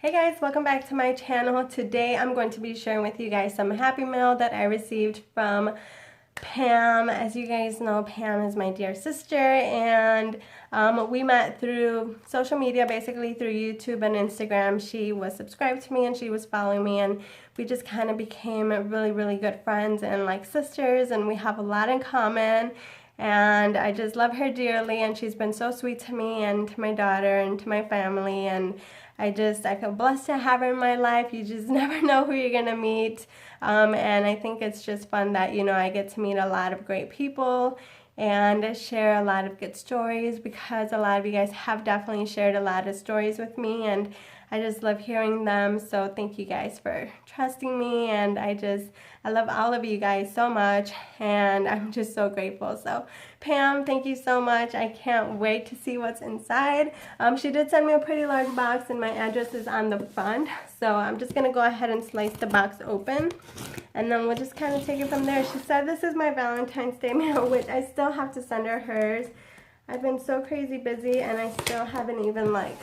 Hey guys, welcome back to my channel. Today I'm going to be sharing with you guys some Happy Mail that I received from Pam. As you guys know, Pam is my dear sister, and we met through social media, basically through YouTube and Instagram. She was subscribed to me and she was following me, and we just kind of became really good friends and like sisters, and we have a lot in common. And I just love her dearly, and she's been so sweet to me and to my daughter and to my family, and I feel blessed to have her in my life. You just never know who you're gonna meet, and I think it's just fun that, you know, I get to meet a lot of great people and share a lot of good stories, because a lot of you guys have definitely shared a lot of stories with me, and I just love hearing them. So thank you guys for trusting me, and I love all of you guys so much, and I'm just so grateful. So Pam, thank you so much. I can't wait to see what's inside. She did send me a pretty large box, and my address is on the front. So I'm just gonna go ahead and slice the box open, and then we'll just kind of take it from there. She said this is my Valentine's Day mail, which I still have to send her hers. I've been so crazy busy, and I still haven't even like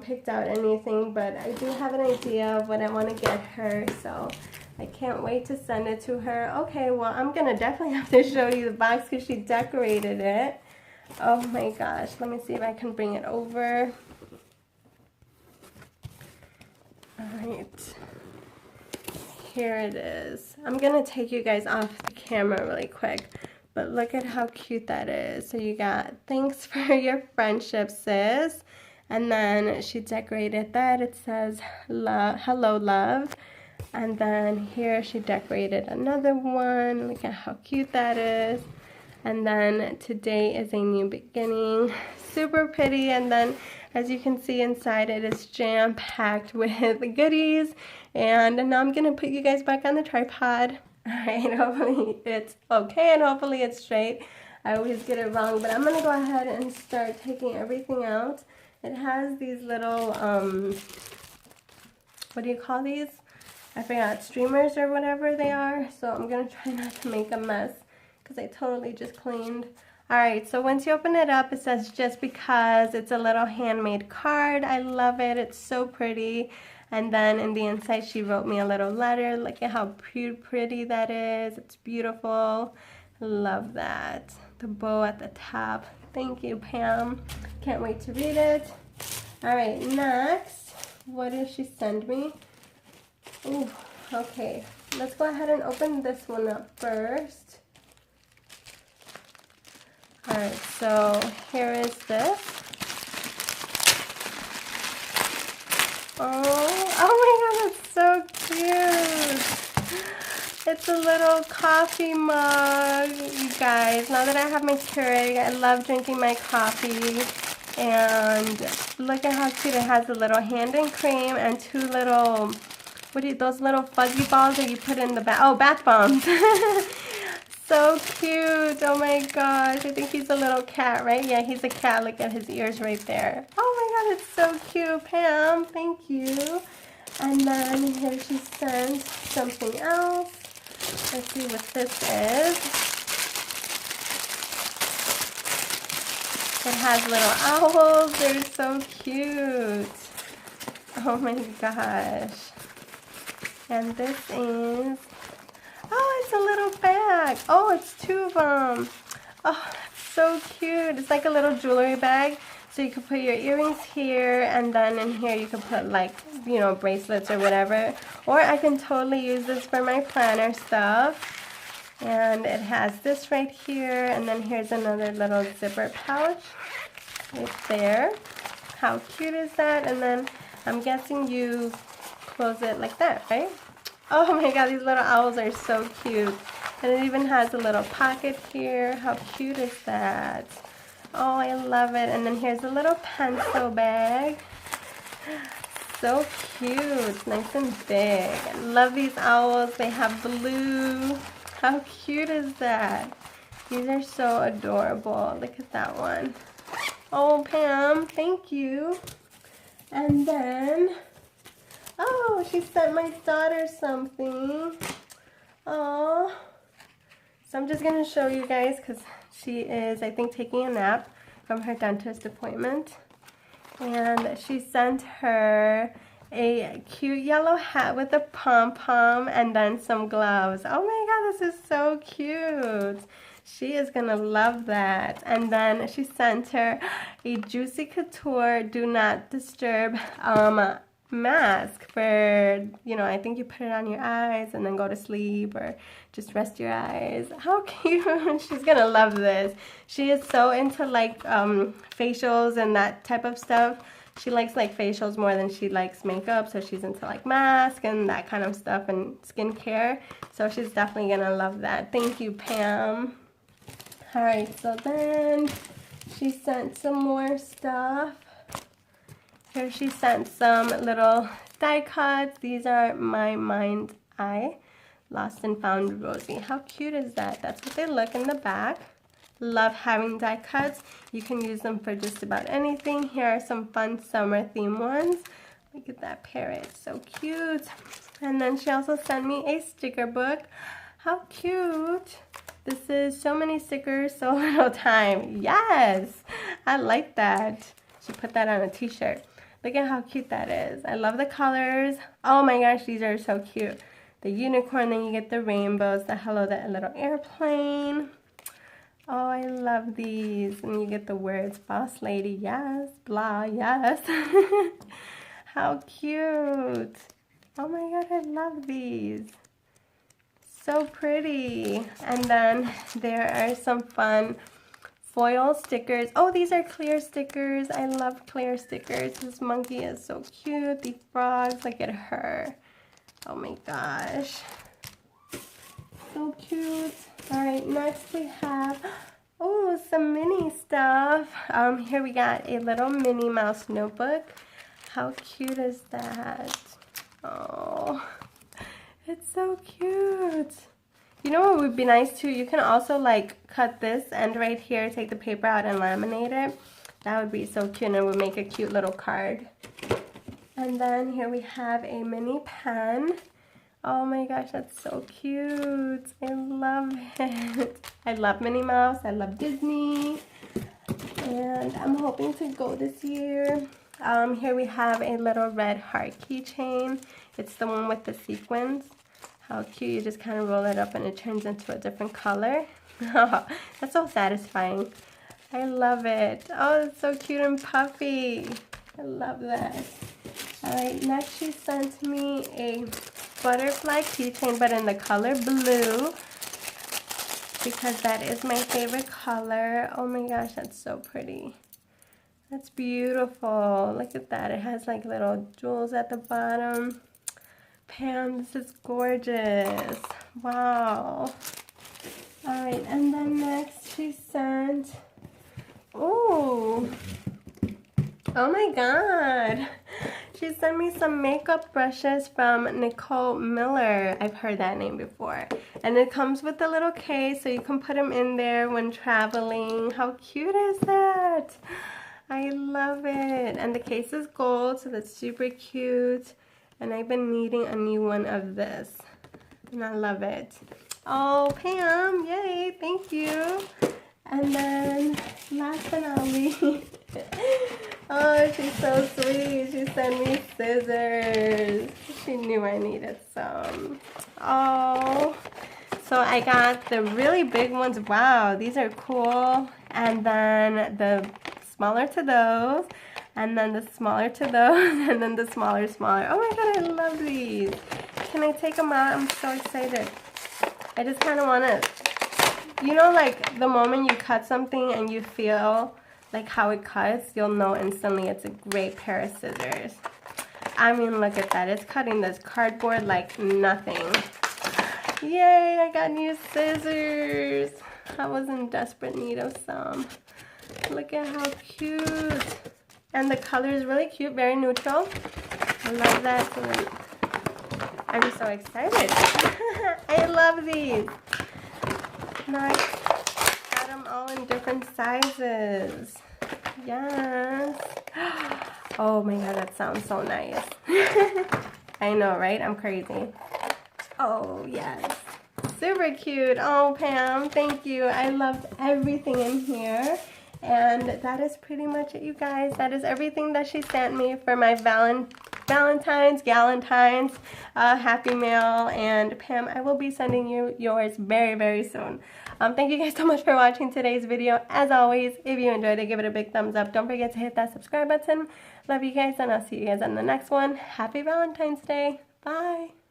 picked out anything, but I do have an idea of what I want to get her, so I can't wait to send it to her. Okay, well, I'm gonna definitely have to show you the box because she decorated it. Oh my gosh, let me see if I can bring it over. Alright, here it is. I'm gonna take you guys off the camera really quick, but look at how cute that is. So you got, thanks for your friendship, sis. And then she decorated that. It says, hello, love. And then here she decorated another one. Look at how cute that is. And then today is a new beginning. Super pretty. And then as you can see inside, it is jam-packed with goodies. And now I'm going to put you guys back on the tripod. Alright, hopefully it's okay and hopefully it's straight. I always get it wrong, but I'm going to go ahead and start taking everything out. It has these little, what do you call these? I forgot, streamers or whatever they are. So I'm going to try not to make a mess because I totally just cleaned. Alright, so once you open it up, it says just because. It's a little handmade card. I love it. It's so pretty. And then in the inside, she wrote me a little letter. Look at how pretty that is. It's beautiful. Love that. The bow at the top. Thank you, Pam. Can't wait to read it. All right, next, what did she send me? Ooh, okay. Let's go ahead and open this one up first. All right, so here is this. Oh my God, it's so cute. It's a little coffee mug, you guys. Now that I have my Keurig, I love drinking my coffee. And look at how cute. It has a little hand and cream and two little, those little fuzzy balls that you put in the bath. Oh, bath bombs. So cute. Oh my gosh. I think he's a little cat, right? Yeah, he's a cat. Look at his ears right there. Oh my God, it's so cute, Pam. Thank you. And then here she sent something else. Let's see what this is. It has little owls. They're so cute. Oh my gosh. And this is, oh, it's a little bag. Oh, it's two of them. Oh, that's so cute. It's like a little jewelry bag. So you could put your earrings here, and then in here you could put like, you know, bracelets or whatever. Or I can totally use this for my planner stuff. And it has this right here, and then here's another little zipper pouch right there. How cute is that? And then I'm guessing you close it like that, right? Oh my God, these little owls are so cute. And it even has a little pocket here. How cute is that? Oh, I love it. And then here's a little pencil bag. So cute. Nice and big. I love these owls. They have blue. How cute is that? These are so adorable. Look at that one. Oh, Pam, thank you. And then, oh, she sent my daughter something. Oh. So I'm just going to show you guys because she is, I think, taking a nap from her dentist appointment. And she sent her a cute yellow hat with a pom-pom and then some gloves. Oh my god, this is so cute. She is gonna love that. And then she sent her a Juicy Couture Do Not Disturb mask for, you know, I think you put it on your eyes and then go to sleep or just rest your eyes. How cute. She's gonna love this. She is so into like facials and that type of stuff. She likes like facials more than she likes makeup, so she's into like masks and that kind of stuff and skincare. So she's definitely gonna love that. Thank you, Pam. Alright, so then she sent some more stuff. Here she sent some little die cuts. These are My Mind Eye, Lost and Found Rosie. How cute is that? That's what they look in the back. Love having die cuts. You can use them for just about anything. Here are some fun summer theme ones. Look at that parrot, so cute. And then she also sent me a sticker book. How cute. This is so many stickers, so little time. Yes, I like that. She put that on a t-shirt. Look at how cute that is. I love the colors. Oh my gosh, these are so cute. The unicorn, then you get the rainbows, the hello, that little airplane. Oh, I love these. And you get the words, boss lady, yes, blah, yes. How cute. Oh my god, I love these. So pretty. And then there are some fun foil stickers. Oh, these are clear stickers. I love clear stickers. This monkey is so cute. The frogs, look at her. Oh my gosh. So cute. Alright, next we have, oh, some mini stuff. Here we got a little Minnie Mouse notebook. How cute is that? Oh, it's so cute. You know what would be nice too? You can also like cut this end right here, take the paper out and laminate it. That would be so cute and it would make a cute little card. And then here we have a mini pen. Oh my gosh, that's so cute. I love it. I love Minnie Mouse. I love Disney. And I'm hoping to go this year. Here we have a little red heart keychain. It's the one with the sequins. How cute. You just kind of roll it up and it turns into a different color. That's so satisfying. I love it. Oh, it's so cute and puffy. I love that. Alright, next she sent me a butterfly keychain, but in the color blue, because that is my favorite color. Oh my gosh, that's so pretty. That's beautiful. Look at that. It has like little jewels at the bottom. Pam, this is gorgeous. Wow. Alright, and then next she sent, oh my god. She sent me some makeup brushes from Nicole Miller. I've heard that name before. And it comes with a little case so you can put them in there when traveling. How cute is that? I love it. And the case is gold, so that's super cute. And I've been needing a new one of this. And I love it. Oh, Pam, yay, thank you. And then, last but not least, oh, she's so sweet. She sent me scissors. She knew I needed some. Oh, so I got the really big ones. Wow, these are cool. And then the smaller to those. And then the smaller to those. And then the smaller. Oh my god, I love these. Can I take them out? I'm so excited. I just kind of want to, you know, like the moment you cut something and you feel like how it cuts, you'll know instantly it's a great pair of scissors. I mean, look at that. It's cutting this cardboard like nothing. Yay, I got new scissors. I was in desperate need of some. Look at how cute. And the color is really cute, very neutral. I love that. So I'm so excited. I love these. Nice. Got them all in different sizes. Yes. Oh my god, that sounds so nice. I know, right? I'm crazy. Oh, yes. Super cute. Oh, Pam, thank you. I loved everything in here. And that is pretty much it, you guys. That is everything that she sent me for my Valentine's, Galentine's Happy Mail. And Pam, I will be sending you yours very, very soon. Thank you guys so much for watching today's video. As always, if you enjoyed it, give it a big thumbs up. Don't forget to hit that subscribe button. Love you guys, and I'll see you guys on the next one. Happy Valentine's Day. Bye.